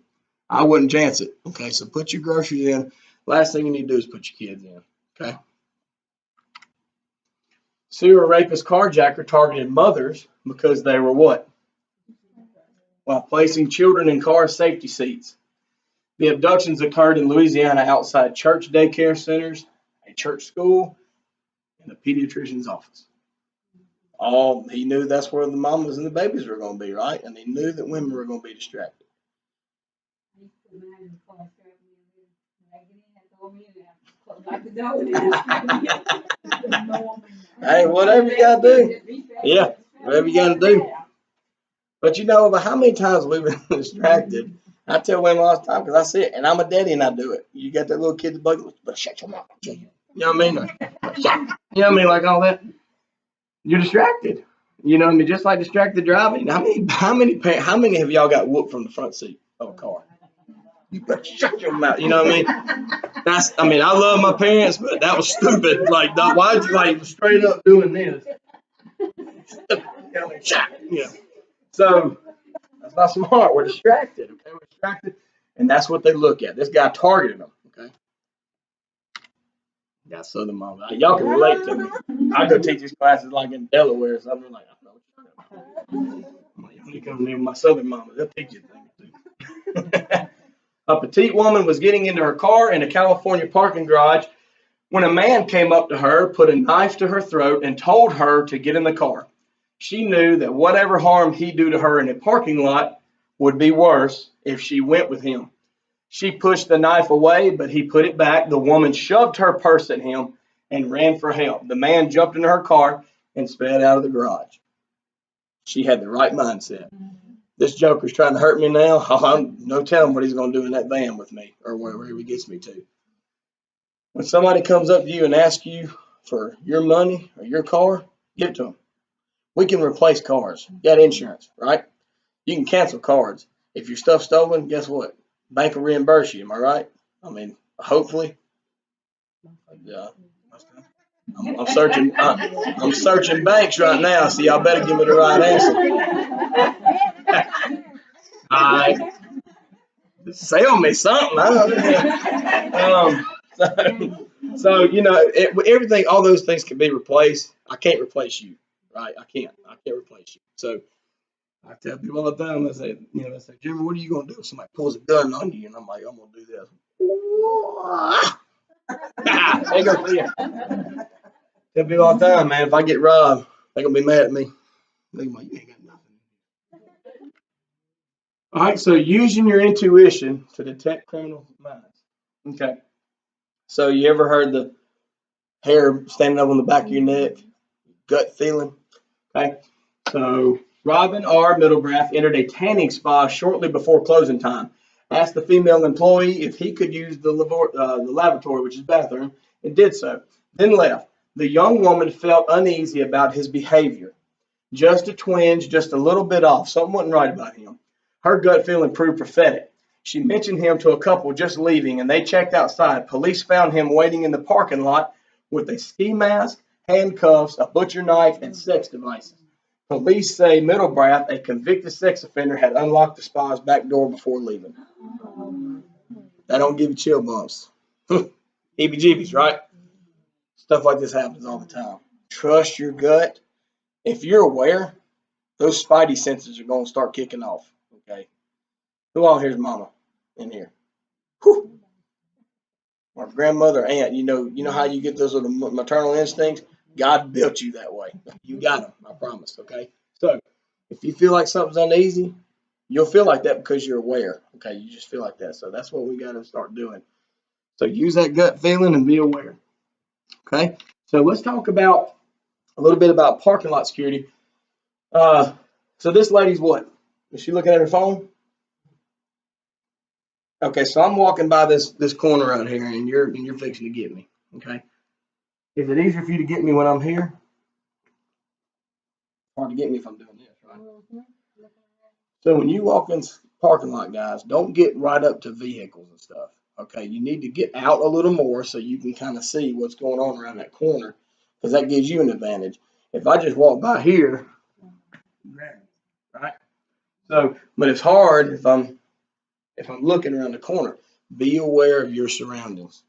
I wouldn't chance it. Okay, so put your groceries in. Last thing you need to do is put your kids in. Okay. Serial rapist carjacker targeted mothers because they were what? While placing children in car safety seats. The abductions occurred in Louisiana outside church daycare centers, a church school, and a pediatrician's office. He knew that's where the mamas and the babies were going to be, right? And he knew that women were going to be distracted. Hey, whatever you got to do. Yeah, whatever you got to do. But how many times we've been distracted? I tell women all the time because I see it, and I'm a daddy and I do it. You got that little kid's bug, but shut your mouth. You know what I mean? Like all that. You're distracted. Just like distracted driving. How many of y'all got whooped from the front seat of a car? You better shut your mouth. You know what I mean? I love my parents, but that was stupid. Like, why'd you straight up doing this? So that's not smart. We're distracted. Okay, we're distracted, and that's what they look at. This guy targeted them. Okay. Yeah, Southern mom. Y'all can relate to me. I go teach these classes like in Delaware or something. Like, I know what you're talking about. I'm like, you come near my Southern mama. They'll teach you things too. A petite woman was getting into her car in a California parking garage when a man came up to her, put a knife to her throat, and told her to get in the car. She knew that whatever harm he'd do to her in a parking lot would be worse if she went with him. She pushed the knife away, but he put it back. The woman shoved her purse at him and ran for help. The man jumped into her car and sped out of the garage. She had the right mindset. This joker's trying to hurt me now. I'm no telling what he's going to do in that van with me or wherever he gets me to. When somebody comes up to you and asks you for your money or your car, give it to them. We can replace cars. You got insurance, right? You can cancel cards. If your stuff's stolen, guess what? Bank will reimburse you. Am I right? I mean, hopefully. Yeah. I'm searching. I'm searching banks right now, so y'all better give me the right answer. All right. Sell me something. Everything, all those things can be replaced. I can't replace you, right? I can't replace you. So I tell people all the time, they say, Jimmy, what are you gonna do if somebody pulls a gun on you? And I'm like, I'm gonna do this. They go see you. Tell people all the time, man, if I get robbed, they're gonna be mad at me. They're like, you ain't got nothing. All right, so using your intuition to detect criminal minds. Okay. So you ever heard the hair standing up on the back of your neck, gut feeling? Okay. So Robin R. Middlebrath entered a tanning spa shortly before closing time. Asked the female employee if he could use the lavatory, which is bathroom, and did so. Then left. The young woman felt uneasy about his behavior. Just a twinge, just a little bit off. Something wasn't right about him. Her gut feeling proved prophetic. She mentioned him to a couple just leaving, and they checked outside. Police found him waiting in the parking lot with a ski mask, handcuffs, a butcher knife, and sex devices. Police say Middlebrath, a convicted sex offender, had unlocked the spa's back door before leaving. That don't give you chill bumps. Heebie-jeebies, right? Stuff like this happens all the time. Trust your gut. If you're aware, those spidey senses are going to start kicking off. Okay. Who all here's mama in here? Whew. Our grandmother, aunt, you know how you get those little maternal instincts? God built you that way. You got them, I promise. Okay. So if you feel like something's uneasy, you'll feel like that because you're aware. Okay. You just feel like that. So that's what we got to start doing. So use that gut feeling and be aware. Okay. So let's talk about a little bit about parking lot security. So this lady's what? Is she looking at her phone? Okay, so I'm walking by this corner out here, and you're fixing to get me. Okay, is it easier for you to get me when I'm here? Hard to get me if I'm doing this, right? So when you walk in parking lot, guys, don't get right up to vehicles and stuff. Okay, you need to get out a little more so you can kind of see what's going on around that corner, because that gives you an advantage. If I just walk by here, right? So, but it's hard if I'm looking around the corner. Be aware of your surroundings.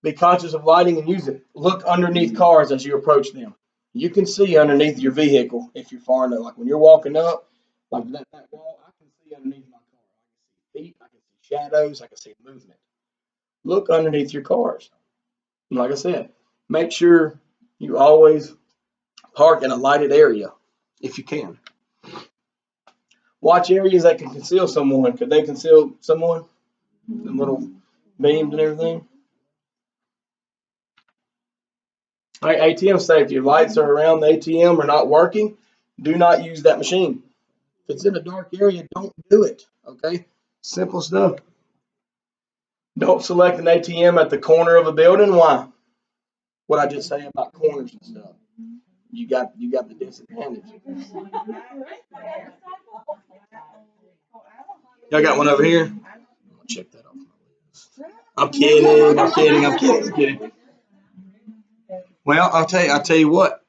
Be conscious of lighting and use it. Look underneath cars as you approach them. You can see underneath your vehicle if you're far enough. Like when you're walking up, like that wall, I can see underneath my car. I can see feet, I can see shadows, I can see movement. Look underneath your cars. And like I said, make sure you always park in a lighted area if you can. Watch areas that can conceal someone. Could they conceal someone? The little beams and everything. All right, ATM safety. If lights are around the ATM or not working, do not use that machine. If it's in a dark area, don't do it. Okay? Simple stuff. Don't select an ATM at the corner of a building. Why? What I just say about corners and stuff. You got the disadvantage. Y'all got one over here? I'm gonna check that off my list. I'm kidding. Well, I'll tell you what.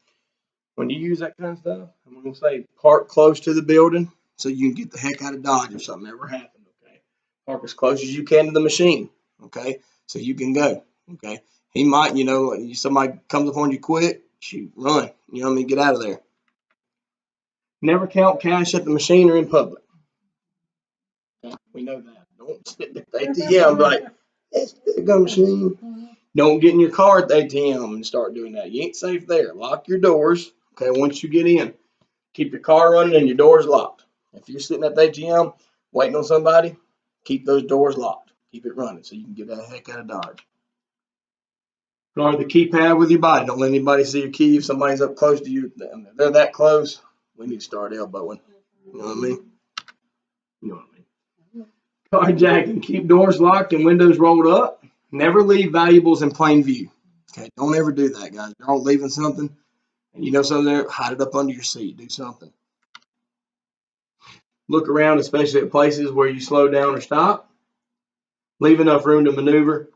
When you use that kind of stuff, I'm gonna say park close to the building so you can get the heck out of Dodge if something ever happened. Okay, park as close as you can to the machine. Okay, so you can go. Okay, he might, somebody comes upon you quick, shoot, run. You know what I mean? Get out of there. Never count cash at the machine or in public. Okay? We know that. Don't sit at the ATM like it's a gun machine. Don't get in your car at the ATM and start doing that. You ain't safe there. Lock your doors. Okay, once you get in, keep your car running and your doors locked. If you're sitting at the ATM waiting on somebody, keep those doors locked. Keep it running so you can get that heck out of Dodge. Guard the keypad with your body. Don't let anybody see your key. If somebody's up close to you, if they're that close, we need to start elbowing. You know what I mean? You know what I mean? Carjacking. Keep doors locked and windows rolled up. Never leave valuables in plain view. Okay, don't ever do that, guys. You're all leaving something, and you know something there, hide it up under your seat. Do something. Look around, especially at places where you slow down or stop. Leave enough room to maneuver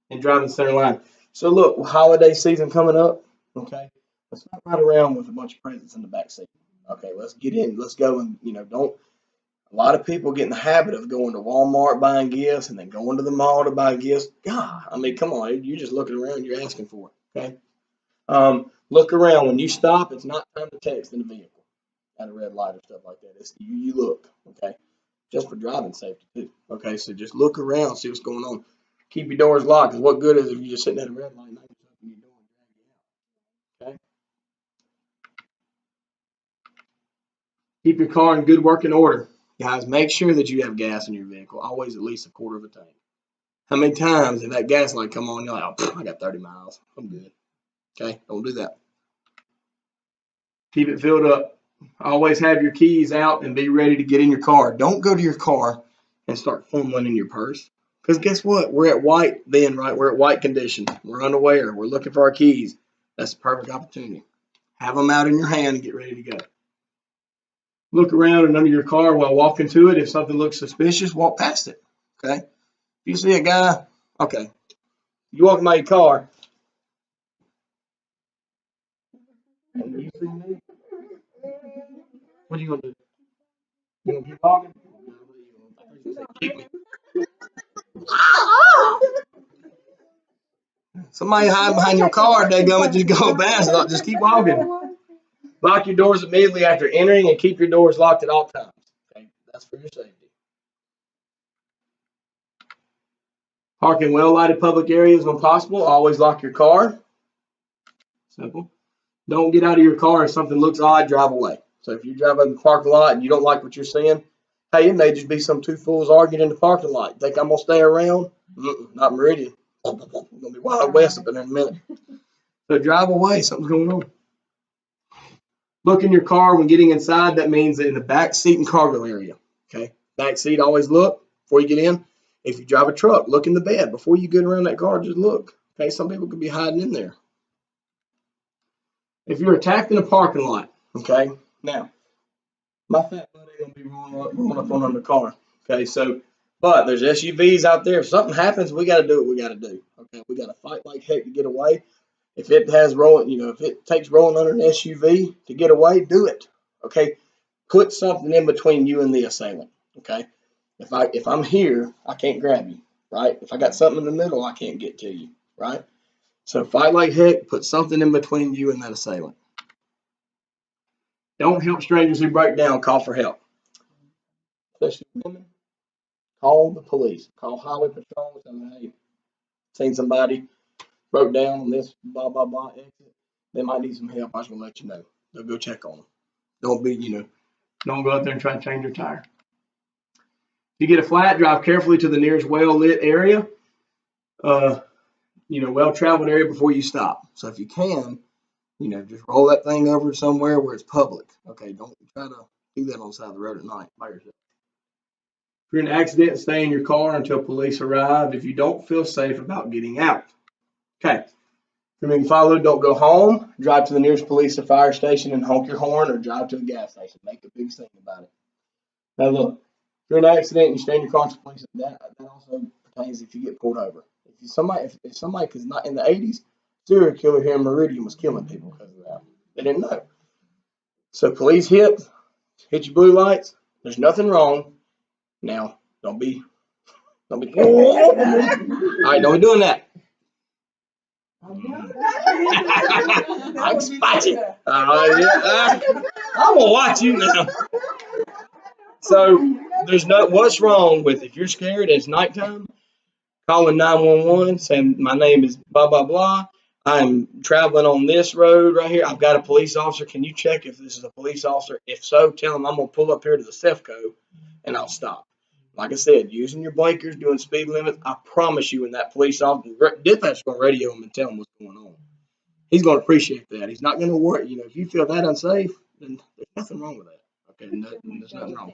and drive in the center line. So look, holiday season coming up. Okay, let's not ride around with a bunch of presents in the back seat. Okay, let's get in. Let's go and don't. A lot of people get in the habit of going to Walmart buying gifts and then going to the mall to buy gifts. God, I mean, come on, you're just looking around. You're asking for it. Okay, look around. When you stop, it's not time to text in the vehicle at a red light or stuff like that. It's you look. Okay, just for driving safety too. Okay, so just look around, see what's going on. Keep your doors locked. Because what good is it if you're just sitting at a red light and open your door and drag you out? Okay. Keep your car in good working order. Guys, make sure that you have gas in your vehicle. Always at least a quarter of a tank. How many times if that gas light come on, you're like, oh, I got 30 miles. I'm good. Okay, don't do that. Keep it filled up. Always have your keys out and be ready to get in your car. Don't go to your car and start fumbling in your purse. Because guess what? We're at white then, right? We're at white condition. We're unaware. We're looking for our keys. That's the perfect opportunity. Have them out in your hand and get ready to go. Look around and under your car while walking to it. If something looks suspicious, walk past it. Okay? If you see a guy, okay, you walk by your car, and you see me, what are you going to do? You going to keep walking? Kick me. Somebody hide behind your car, dadgummit, just go past it. Just keep walking. Lock your doors immediately after entering and keep your doors locked at all times. Okay, that's for your safety. Park in well-lighted public areas when possible. Always lock your car. Simple. Don't get out of your car if something looks odd, drive away. So if you drive in the parking lot and you don't like what you're seeing, hey, it may just be some two fools arguing in the parking lot. You think I'm going to stay around? Not Meridian. I'm going to be Wild West up in there in a minute. So drive away. Something's going on. Look in your car when getting inside. That means in the back seat and cargo area. Okay. Back seat, always look before you get in. If you drive a truck, look in the bed. Before you get around that car, just look. Okay. Some people could be hiding in there. If you're attacked in a parking lot, okay. Now, my fat butt ain't gonna be rolling up on the car. Okay, so but there's SUVs out there. If something happens, we gotta do what we gotta do. Okay, we gotta fight like heck to get away. If it has rolling, if it takes rolling under an SUV to get away, do it. Okay, put something in between you and the assailant. Okay, if I'm here, I can't grab you. Right? If I got something in the middle, I can't get to you. Right? So fight like heck. Put something in between you and that assailant. Don't help strangers who break down. Call for help. Especially women. Call the police. Call highway patrol. Tell them, hey, seen somebody broke down on this blah blah blah exit. They might need some help. I just want to let you know. They'll go check on them. Don't be, don't go out there and try to change your tire. If you get a flat, drive carefully to the nearest well-lit area, well-traveled area before you stop. So if you can, just roll that thing over somewhere where it's public. Okay, don't try to do that on the side of the road at night by yourself. If you're in an accident, stay in your car until police arrive if you don't feel safe about getting out. Okay. If you're being followed, don't go home. Drive to the nearest police or fire station and honk your horn, or drive to a gas station. Make a big scene about it. Now look, if you're in an accident and you stay in your car until police, that also pertains if you get pulled over. If somebody, because not in the 80s, serial killer here in Meridian was killing people because of that. They didn't know. So police hit your blue lights. There's nothing wrong. Now, don't be. All right, don't be doing that. I can spot you. I'm gonna watch you now. So what's wrong with if you're scared and it's nighttime, calling 911 saying my name is blah blah blah. I'm traveling on this road right here. I've got a police officer. Can you check if this is a police officer? If so, tell him I'm gonna pull up here to the Cefco and I'll stop. Like I said, using your blinkers, doing speed limits, I promise you when that police officer, dispatcher's going to radio him and tell him what's going on. He's going to appreciate that. He's not going to worry. If you feel that unsafe, then there's nothing wrong with that. Okay, there's nothing wrong.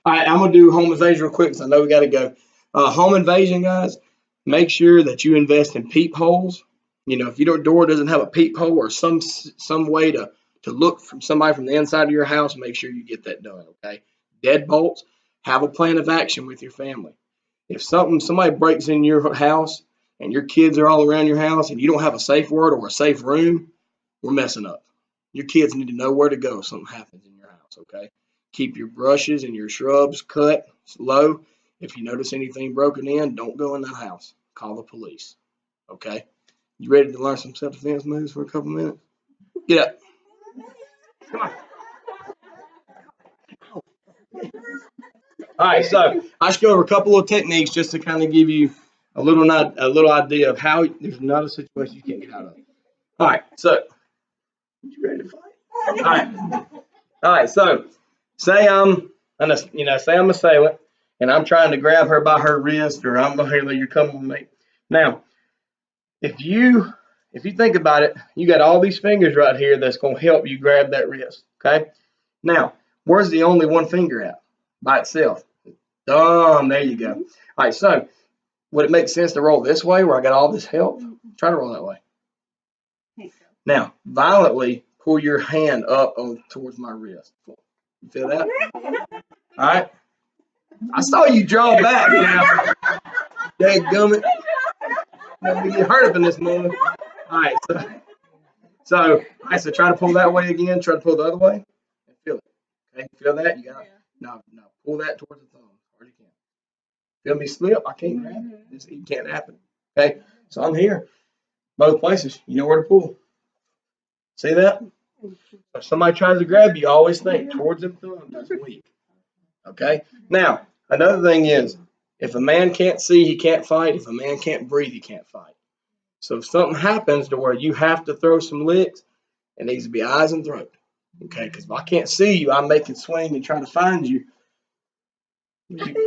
All right, I'm going to do home invasion real quick because I know we got to go. Home invasion, guys, make sure that you invest in peepholes. If your door doesn't have a peephole or some way to look from somebody from the inside of your house, make sure you get that done, okay? Deadbolts, have a plan of action with your family. If somebody breaks in your house and your kids are all around your house and you don't have a safe word or a safe room, we're messing up. Your kids need to know where to go if something happens in your house, okay? Keep your brushes and your shrubs cut low. If you notice anything broken in, don't go in that house. Call the police, okay? You ready to learn some self-defense moves for a couple minutes? Get up. Come on. All right, so I should go over a couple of techniques just to kind of give you a little idea of how there's not a situation you can't get out of. All right, so you ready to fight? All right. So say I'm an assailant and I'm trying to grab her by her wrist, or I'm going to you're coming with me. Now, if you think about it, you got all these fingers right here that's going to help you grab that wrist. Okay. Now, where's the only one finger at by itself? There you go. All right. So, would it make sense to roll this way where I got all this help? Try to roll that way. Now, violently pull your hand up towards my wrist. You feel that? All right. I saw you draw back now. Dadgummit. Let me get hurt up in this moment. All right. So try to pull that way again. Try to pull the other way. And feel it. Okay. Feel that? You got it? No. Pull that towards the thumb as hard as you can. Feel me slip, I can't grab it. It can't happen. Okay, so I'm here, both places. You know where to pull. See that? If somebody tries to grab you, always think towards them thumbs. That's weak. Okay. Now another thing is, if a man can't see, he can't fight. If a man can't breathe, he can't fight. So if something happens to where you have to throw some licks, it needs to be eyes and throat. Okay, because if I can't see you, I'm making swing and trying to find you. And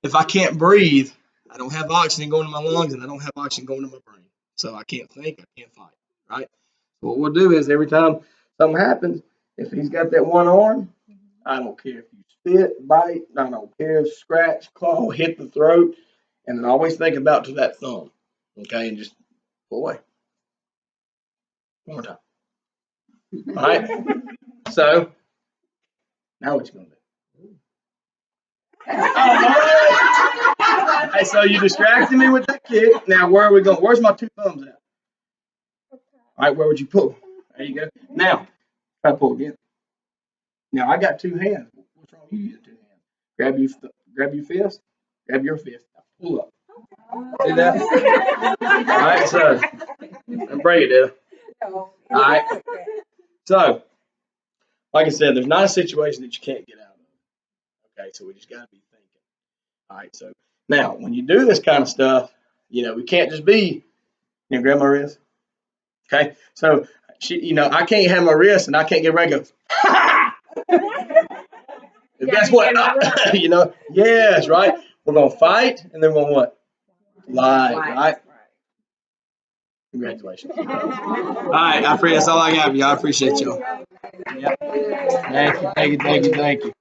if I can't breathe, I don't have oxygen going to my lungs, and I don't have oxygen going to my brain. So I can't think, I can't fight. Right? So what we'll do is every time something happens, if he's got that one arm, I don't care if you spit, bite, I don't care, scratch, claw, hit the throat, and then always think about to that thumb. Okay, and just pull away. One more time. All right. So now what you gonna do? Hey, so you distracted me with that kick. Now where are we going? Where's my two thumbs at? All right, where would you pull? There you go. Now try to pull again. Now I got two hands. What's wrong with you using two hands? Grab your fist. Grab your fist. Now pull up. See that? All right, so break it, dude. All right. So, like I said, there's not a situation that you can't get out of. Okay, so we just got to be thinking. All right, so now when you do this kind of stuff, we can't just be, grab my wrist. Okay, so I can't have my wrist and I can't get ready to go. Guess what? Yes, right. We're gonna fight and then we're gonna what? Lie, right? Congratulations. All right, that's all I got for you. I appreciate y'all. Yep. Thank you.